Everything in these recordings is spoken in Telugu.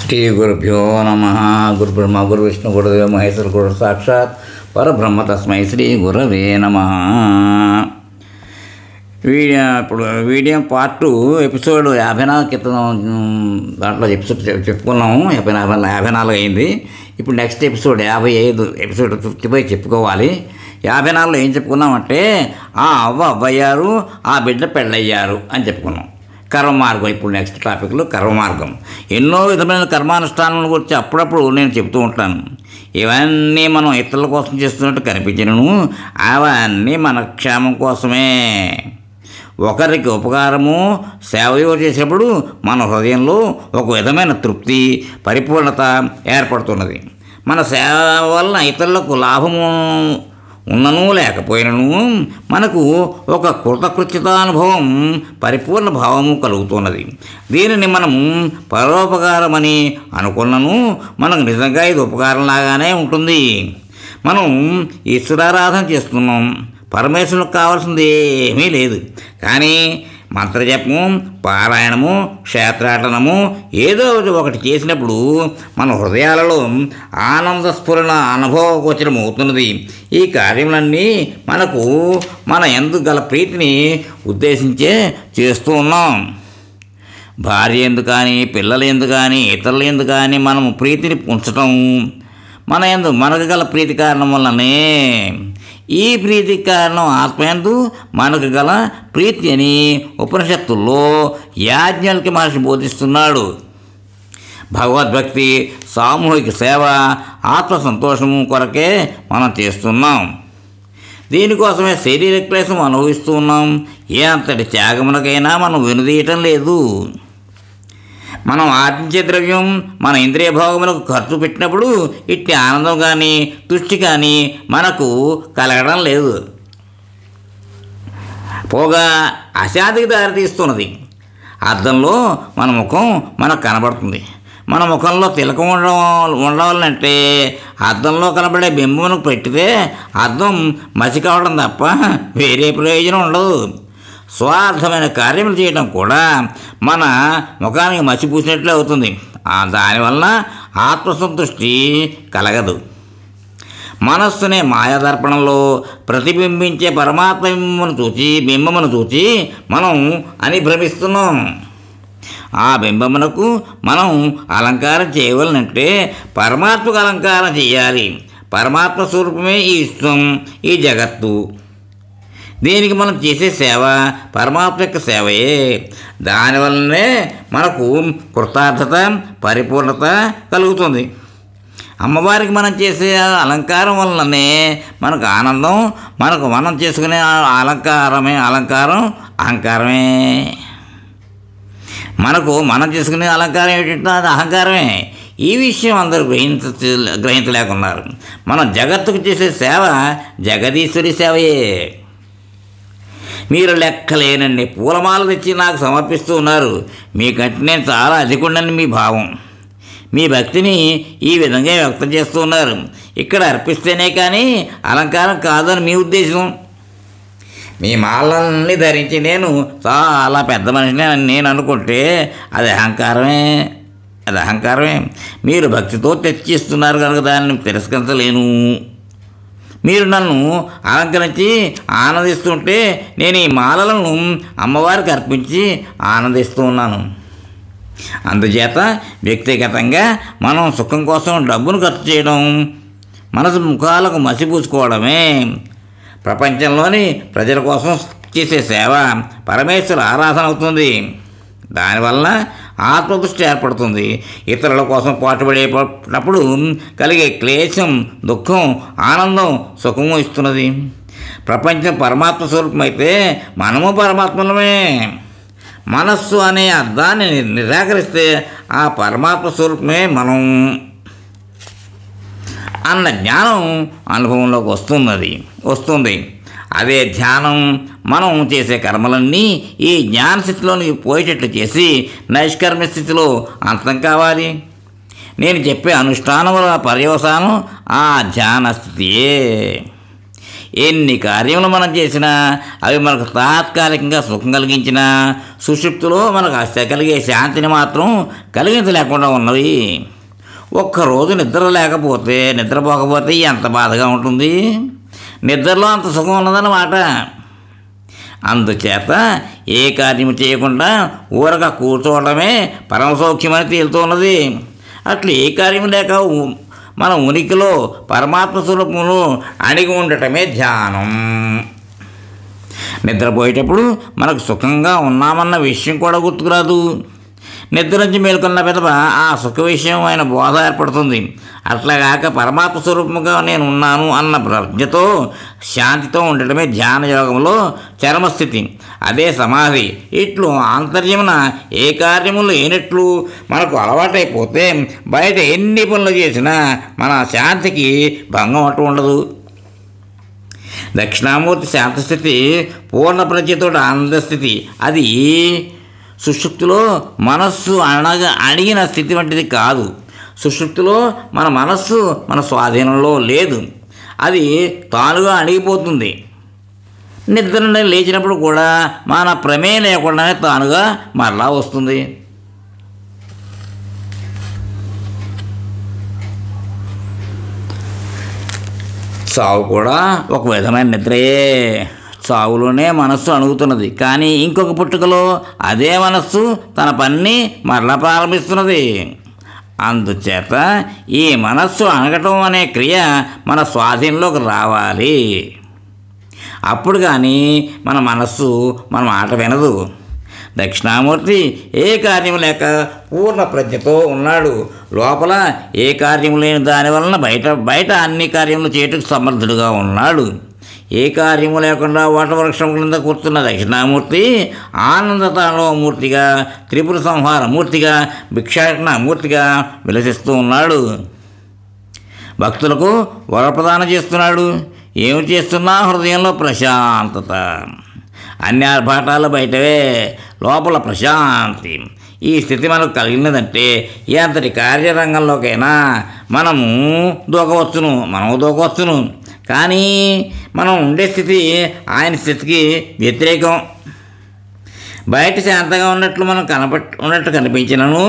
శ్రీ గురుభ్యో నమ. గురు బ్రహ్మ గురు విష్ణు గురుదేవ మహేశ్వర గురు సాక్షాత్ పరబ్రహ్మ తస్మై శ్రీ గురవే నమ. వీడియో పార్ట్ 2 ఎపిసోడ్ 54 క్రితం దాంట్లో చెప్పుకున్నాము. 54 అయింది. ఇప్పుడు నెక్స్ట్ ఎపిసోడ్ 55 ఎపిసోడ్ 55 చెప్పుకోవాలి. 54లో ఏం చెప్పుకున్నామంటే ఆ అవ్వయ్యారు, ఆ బిడ్డ పెళ్ళయ్యారు అని చెప్పుకున్నాం. కర్మమార్గం. ఇప్పుడు నెక్స్ట్ టాపిక్లో కర్మమార్గం. ఎన్నో విధమైన కర్మానుష్ఠానాల గురించి అప్పుడప్పుడు నేను చెప్తూ ఉంటాను. ఇవన్నీ మనం ఇతరుల కోసం చేస్తున్నట్టు కనిపించను, అవన్నీ మన క్షేమం కోసమే. ఒకరికి ఉపకారము సేవయో చేసినప్పుడు మన హృదయంలో ఒక విధమైన తృప్తి, పరిపూర్ణత ఏర్పడుతున్నది. మన సేవ వలన ఇతరులకు లాభము ఉన్నను లేకపోయినను మనకు ఒక కృతకృత్యతానుభవం, పరిపూర్ణ భావము కలుగుతున్నది. దీనిని మనము పరోపకారమని అనుకున్నను మనకు నిజంగా ఇది ఉపకారంలాగానే ఉంటుంది. మనం ఈశ్వరారాధన చేస్తున్నాం, పరమేశ్వరునికి కావాల్సింది ఏమీ లేదు. కానీ మంత్రజపము, పారాయణము, క్షేత్రాటనము ఏదో ఒకటి చేసినప్పుడు మన హృదయాలలో ఆనంద స్ఫురణ అనుభవగోచరం అవుతున్నది. ఈ కార్యములన్నీ మనకు మన యందు గల ప్రీతిని ఉద్దేశించే చేస్తూ ఉన్నాం. భార్య ఎందు కానీ, పిల్లల ఎందు కానీ, ఇతరుల ఎందు కానీ మనము ప్రీతిని ఉంచటం మన యందు మనకు గల ప్రీతి కారణం వల్లనే. ఈ ప్రీతి కారణం ఆత్మయందు మనకు గల ప్రీతి అని ఉపనిషత్తుల్లో యాజ్ఞవల్క్య మహర్షి బోధిస్తున్నాడు. భగవద్భక్తి, సామూహిక సేవ, ఆత్మ సంతోషము కొరకే మనం చేస్తున్నాం. దీనికోసమే శరీర క్లేశం అనుభవిస్తూ ఉన్నాం. ఏ అంతటి త్యాగమునకైనా మనం వెనుదీయటం లేదు. మనం ఆర్జించే ద్రవ్యం మన ఇంద్రియ భోగములకు ఖర్చు పెట్టినప్పుడు ఇట్టి ఆనందం కానీ, తృష్టి కానీ మనకు కలగడం లేదు. పోగా అశాంతికి దారితీస్తున్నది. అద్దంలో మన ముఖం మనకు కనబడుతుంది. మన ముఖంలో తిలకం ఉండాలంటే అద్దంలో కనబడే బింబమును పెట్టితే అద్దం మసి కావడం తప్ప వేరే ప్రయోజనం ఉండదు. స్వార్థమైన కార్యములు చేయడం కూడా మన ముఖానికి మసిపూసినట్లే అవుతుంది. దానివల్ల ఆత్మసంతృష్టి కలగదు. మనస్సునే మాయాదర్పణంలో ప్రతిబింబించే పరమాత్మ బింబమును చూచి మనం అని భ్రమిస్తున్నాం. ఆ బింబమునకు మనం అలంకారం చేయవలనంటే పరమాత్మకు అలంకారం చేయాలి. పరమాత్మ స్వరూపమే ఈ విశ్వం, ఈ జగత్తు. దీనికి మనం చేసే సేవ పరమాత్మ యొక్క సేవయే. దానివల్లనే మనకు కృతార్థత, పరిపూర్ణత కలుగుతుంది. అమ్మవారికి మనం చేసే అలంకారం వల్లనే మనకు ఆనందం. మనం చేసుకునే అలంకారం అహంకారమే. మనం చేసుకునే అలంకారం ఏంటంటే అది అహంకారమే. ఈ విషయం అందరూ గ్రహించలేకున్నారు. మనం జగత్తుకు చేసే సేవ జగదీశ్వరి సేవయే. మీరు లెక్కలేనన్ని పూలమాల తెచ్చి నాకు సమర్పిస్తూ ఉన్నారు. మీకంటే నేను చాలా అధికుండని మీ భావం. మీ భక్తిని ఈ విధంగా వ్యక్తం చేస్తూ ఉన్నారు. ఇక్కడ అర్పిస్తేనే కానీ అలంకారం కాదని మీ ఉద్దేశం. మీ మాలల్ని ధరించి నేను చాలా పెద్ద మనిషిని నేను అనుకుంటే అది అహంకారమే. మీరు భక్తితో తెచ్చిస్తున్నారు కనుక దాన్ని తిరస్కరించలేను. మీరు నన్ను అలంకరించి ఆనందిస్తుంటే నేను ఈ మాలలను అమ్మవారికి అర్పించి ఆనందిస్తూ ఉన్నాను. అందుచేత వ్యక్తిగతంగా మనం సుఖం కోసం డబ్బును ఖర్చు చేయడం, మనసు ముఖాలకు మసిపూసుకోవడమే. ప్రపంచంలోని ప్రజల కోసం చేసే సేవ పరమేశ్వర ఆరాధన అవుతుంది. దానివల్ల ఆత్మదృష్టి ఏర్పడుతుంది. ఇతరుల కోసం పాటుపడేటప్పుడు కలిగే క్లేశం, దుఃఖం, ఆనందం, సుఖము ఇస్తున్నది. ప్రపంచం పరమాత్మ స్వరూపం అయితే మనము పరమాత్మలమే. మనస్సు అనే అర్థాన్ని నిరాకరిస్తే ఆ పరమాత్మ స్వరూపమే మనం అన్న జ్ఞానం అనుభవంలోకి వస్తుంది. అదే ధ్యానం. మనం చేసే కర్మలన్నీ ఈ జ్ఞాన స్థితిలోనికి పోయేటట్లు చేసి నైష్కర్మ్య స్థితిలో అంతం కావాలి. నేను చెప్పే అనుష్ఠానముల పర్యవసానం ఆ ధ్యాన స్థితియే. ఎన్ని కార్యములు మనం చేసినా అవి మనకు తాత్కాలికంగా సుఖం కలిగించినా సుషుప్తిలో మనకు కలిగే శాంతిని మాత్రం కలిగించలేకుండా ఉన్నవి. ఒక్కరోజు నిద్రపోకపోతే ఎంత బాధగా ఉంటుంది. నిద్రలో అంత సుఖం ఉన్నదన్నమాట. అందుచేత ఏ కార్యము చేయకుండా ఊరగా కూర్చోవడమే పరమసౌఖ్యమని తేలుతున్నది. అట్లు ఏ కార్యము లేక మన ఉనికిలో పరమాత్మ స్వరూపమును అణిగి ఉండటమే ధ్యానం. నిద్రపోయేటప్పుడు మనకు సుఖంగా ఉన్నామన్న విషయం కూడా గుర్తుకురాదు. నిద్ర నుంచి మేలుకున్న పిదప ఆ సుఖ విషయం అయిన బోధ ఏర్పడుతుంది. అట్లాగాక పరమాత్మ స్వరూపముగా నేను ఉన్నాను అన్న ప్రజ్ఞతో శాంతితో ఉండటమే ధ్యాన యోగంలో చరమస్థితి, అదే సమాధి. ఇట్లు ఆంతర్యమున ఏ కార్యము లేనట్లు మనకు అలవాటైపోతే బయట ఎన్ని పనులు చేసినా మన శాంతికి భంగం అంటూ ఉండదు. దక్షిణామూర్తి శాంతస్థితి పూర్ణ ప్రజ్ఞతో ఆనందస్థితి. అది సుషుప్తిలో మనస్సు అణిగిన స్థితి వంటిది కాదు. సుషుప్తిలో మన మనస్సు మన స్వాధీనంలో లేదు, అది తానుగా అణిగిపోతుంది. నిద్ర లేచినప్పుడు కూడా మన ప్రమేయం లేకుండానే తానుగా మరలా వస్తుంది. చావు కూడా ఒక విధమైన నిద్రయే. చావులోనే మనస్సు అణుగుతున్నది, కానీ ఇంకొక పుట్టుకలో అదే మనస్సు తన పనిని మరలా ప్రారంభిస్తున్నది. అందుచేత ఈ మనస్సు అణగటం అనే క్రియ మన స్వాధీనంలోకి రావాలి. అప్పుడు కానీ మన మనస్సు మన మాట వినదు. దక్షిణామూర్తి ఏ కార్యము లేక పూర్ణ ప్రజ్ఞతో ఉన్నాడు. లోపల ఏ కార్యము లేని దానివలన బయట అన్ని కార్యములు చేయటకు సమర్థుడుగా ఉన్నాడు. ఏ కార్యము లేకుండా వటవృక్షం క్రింద కూర్చున్న దక్షిణామూర్తి ఆనందతాండవమూర్తిగా, త్రిపుర సంహార మూర్తిగా, భిక్షాటన మూర్తిగా విలసిస్తూ ఉన్నాడు. భక్తులకు వరప్రదానం చేస్తున్నాడు. ఏమి చేస్తున్నా హృదయంలో ప్రశాంతత. అన్ని ఆర్భాటాలు బయటవే, లోపల ప్రశాంతి. ఈ స్థితి మనకు కలిగినదంటే ఎంతటి కార్యరంగంలోకైనా మనము దూకవచ్చును. కానీ మనం ఉండే స్థితి ఆయన స్థితికి వ్యతిరేకం. బయట శాంతంగా ఉన్నట్లు మనం ఉన్నట్టు కనిపించినను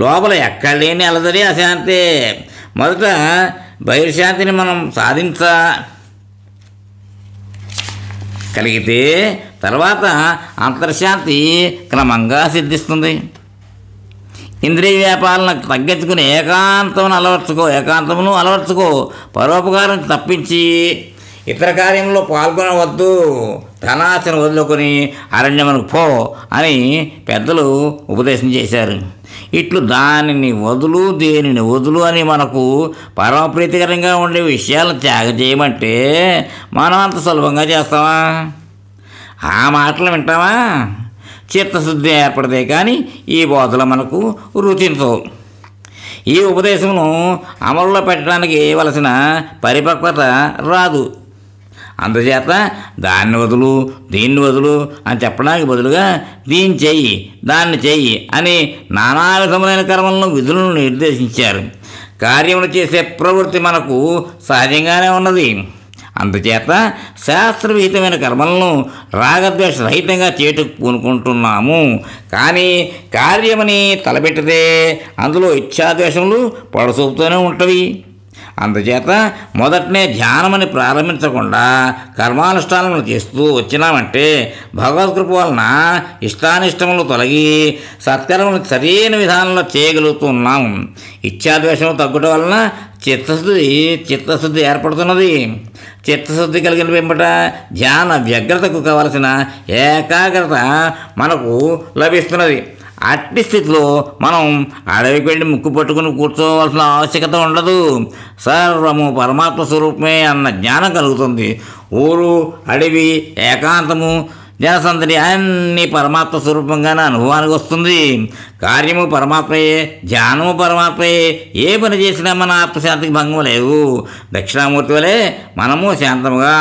లోపల ఎక్కడ లేని అలజడి అశాంతే. మొదట బహిర్శాంతిని మనం సాధించగలిగితే తర్వాత అంతర్శాంతి క్రమంగా సిద్ధిస్తుంది. ఇంద్రియ వ్యాపారాలను తగ్గించుకుని ఏకాంతమును అలవర్చుకో. పరోపకారం తప్పించి ఇతర కార్యంలో పాల్గొనవద్దు. ధనాశను వదులుకొని అరణ్యమునకు పో అని పెద్దలు ఉపదేశం చేశారు. ఇట్లు దేనిని వదులు అని మనకు పరమప్రీతికరంగా ఉండే విషయాలను త్యాగం చేయమంటే మనం అంత సులభంగా చేస్తామా? ఆ మాటలు వింటామా? చిత్తశుద్ధి ఏర్పడితే కానీ ఈ బోధలు మనకు రుచించవు. ఈ ఉపదేశమును అమలులో పెట్టడానికి వలసిన పరిపక్వత రాదు. అందుచేత దీన్ని వదులు అని చెప్పడానికి బదులుగా దీన్ని చెయ్యి, దాన్ని చెయ్యి అని నానా విధములైన కర్మలను విధులను నిర్దేశించారు. కార్యములు చేసే ప్రవృత్తి మనకు సహజంగానే ఉన్నది. అందుచేత శాస్త్రవిహితమైన కర్మలను రాగద్వేష రహితంగా చేటుకు పూనుకుంటున్నాము. కానీ కార్యమని తలపెట్టితే అందులో ఇచ్ఛాద్వేషములు పొడసూపుతూనే ఉంటవి. అందుచేత మొదటనే ధ్యానమని ప్రారంభించకుండా కర్మానుష్ఠానములు చేస్తూ వచ్చినామంటే భగవద్కృప వలన ఇష్టానిష్టములు తొలగి సత్కర్మలు సరైన విధానంలో చేయగలుగుతున్నాము. ఇచ్ఛాద్వేషము తగ్గుట వలన చిత్తశుద్ధి ఏర్పడుతున్నది. చిత్తశుద్ధి కలిగిన వెంబట ధ్యాన వ్యగ్రతకు కావలసిన ఏకాగ్రత మనకు లభిస్తున్నది. అట్టి స్థితిలో మనం అడవికి వెళ్ళి ముక్కు పట్టుకుని కూర్చోవలసిన ఆవశ్యకత ఉండదు. సర్వము పరమాత్మ స్వరూపమే అన్న జ్ఞానం కలుగుతుంది. ఊరు, అడవి, ఏకాంతము, జనసందడి అన్ని పరమాత్మ స్వరూపంగానే అనుభవానికి వస్తుంది. కార్యము పరమాత్మయే, ధ్యానము పరమాత్మయే. ఏ పని చేసినా మన ఆత్మశాంతికి భంగం లేదు. దక్షిణామూర్తి వలె మనము శాంతముగా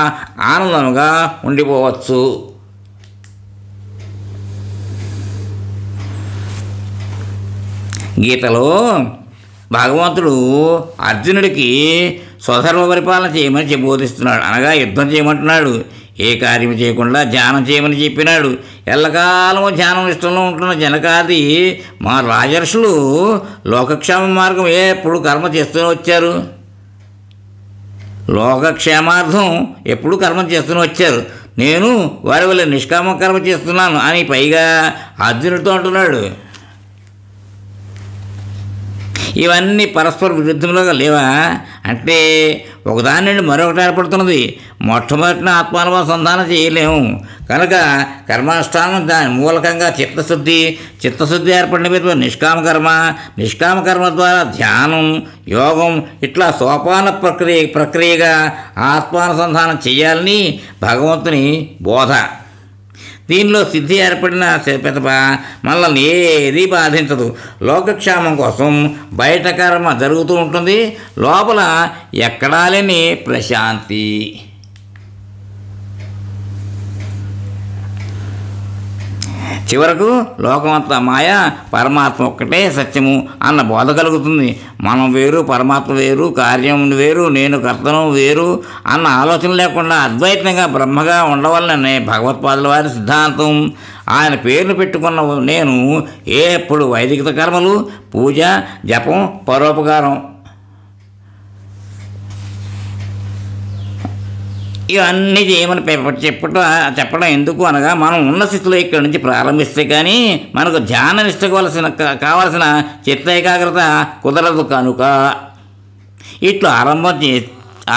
ఆనందముగా ఉండిపోవచ్చు. గీతలో భగవంతుడు అర్జునుడికి స్వధర్మ పరిపాలన చేయమని బోధిస్తున్నాడు. అనగా యుద్ధం చేయమంటున్నాడు. ఏ కార్యం చేయకుండా ధ్యానం చేయమని చెప్పినాడు. ఎల్లకాలము ధ్యానం ఇష్టంలో ఉంటున్న జనకాది మా రాజర్షులు లోకక్షేమ మార్గం ఎప్పుడు కర్మ చేస్తూనే వచ్చారు. లోకక్షేమార్థం ఎప్పుడు కర్మ చేస్తూనే వచ్చారు. నేను వారి వల్ల నిష్కామ కర్మ చేస్తున్నాను అని పైగా అర్జునుడితో అంటున్నాడు. ఇవన్నీ పరస్పర విరుద్ధంలోగా లేవా అంటే ఒకదాని నుండి మరొకటి ఏర్పడుతున్నది. మొట్టమొదటిన ఆత్మానుసంధానం చేయలేము కనుక కర్మానుష్ఠానం దాని మూలకంగా చిత్తశుద్ధి ఏర్పడిన మీద నిష్కామ కర్మ ద్వారా ధ్యానం, యోగం ఇట్లా సోపాన ప్రక్రియగా ఆత్మానుసంధానం చేయాలని భగవంతుని బోధ. దీనిలో సిద్ధి ఏర్పడిన పిదప మనల్ని ఏది బాధించదు. లోకక్షేమం కోసం బయట కర్మ జరుగుతూ ఉంటుంది, లోపల ఎక్కడా లేని ప్రశాంతి. చివరకు లోకమంతా మాయ, పరమాత్మ ఒక్కటే సత్యము అన్న బోధ కలుగుతుంది. మనం వేరు, పరమాత్మ వేరు, కార్యం వేరు, నేను కర్తను వేరు అన్న ఆలోచన లేకుండా అద్వైతంగా బ్రహ్మగా ఉండవాలనే భగవత్పాదుల వారి సిద్ధాంతం. ఆయన పేరును పెట్టుకున్న నేను ఎప్పుడు వైదిక కర్మలు, పూజ, జపం, పరోపకారం ఇవన్నీ చేయమని చెప్పడం ఎందుకు అనగా మనం ఉన్న స్థితిలో ఇక్కడి నుంచి ప్రారంభిస్తే కానీ మనకు ధ్యాన నిష్ఠకు కావలసిన చిత్త ఏకాగ్రత కుదరదు. కనుక ఇట్లా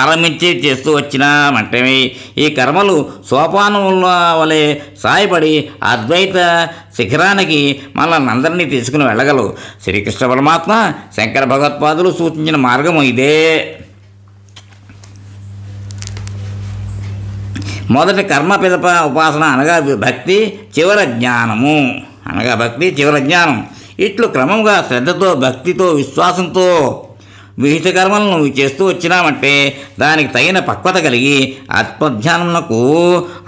ఆరంభించి చేస్తూ వచ్చినామంటే ఈ కర్మలు సోపానముల వలె సాయపడి అద్వైత శిఖరానికి మనల్ని అందరినీ తీసుకుని వెళ్ళగలవు. శ్రీకృష్ణ పరమాత్మ, శంకర భగవత్పాదులు సూచించిన మార్గము ఇదే. మొదటి కర్మ పిదప ఉపాసన అనగా భక్తి, చివర జ్ఞానం. ఇట్లు క్రమంగా శ్రద్ధతో, భక్తితో, విశ్వాసంతో విహిత కర్మలను చేస్తూ వచ్చినామంటే దానికి తగిన పక్వత కలిగి ఆత్మధ్యానమునకు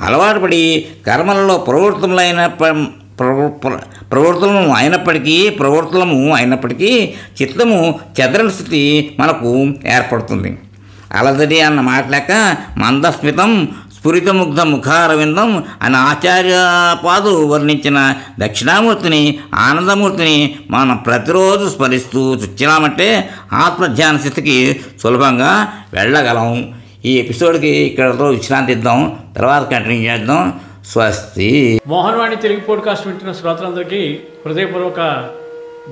అలవాటు పడి కర్మలలో ప్రవృత్తులము అయినప్పటికీ చిత్తము చెదరని స్థితి మనకు ఏర్పడుతుంది. అలజడి అన్న మాట లెక్క మందస్మితం స్ఫురితముగ్ధ ముఖారవిందం అని ఆచార్యపాదులు వర్ణించిన దక్షిణామూర్తిని, ఆనందమూర్తిని మనం ప్రతిరోజు స్మరిస్తూ వచ్చినామంటే ఆత్మధ్యాన స్థితికి సులభంగా వెళ్ళగలం. ఈ ఎపిసోడ్కి ఇక్కడతో విశ్రాంతి ఇద్దాం, తర్వాత కంటిన్యూ చేద్దాం. స్వస్తి. మోహన్వాణి తెలుగు పాడ్కాస్ట్ వింటున్న శ్రోతలందరికీ హృదయపూర్వక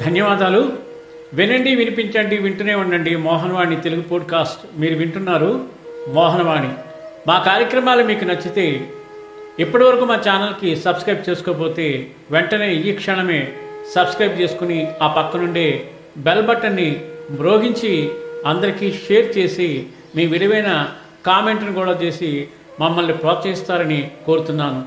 ధన్యవాదాలు. వినండి, వినిపించండి, వింటూనే ఉండండి. మోహన్వాణి తెలుగు పాడ్కాస్ట్ మీరు వింటున్నారు. మోహన్వాణి మా కార్యక్రమాలు మీకు నచ్చితే ఇప్పటివరకు మా ఛానల్కి సబ్స్క్రైబ్ చేసుకోకపోతే వెంటనే ఈ క్షణమే సబ్స్క్రైబ్ చేసుకుని ఆ పక్కనుండే బెల్ బటన్ని మ్రోగించి అందరికీ షేర్ చేసి మీ విలువైన కామెంట్ను కూడా చేసి మమ్మల్ని ప్రోత్సహిస్తారని కోరుతున్నాను.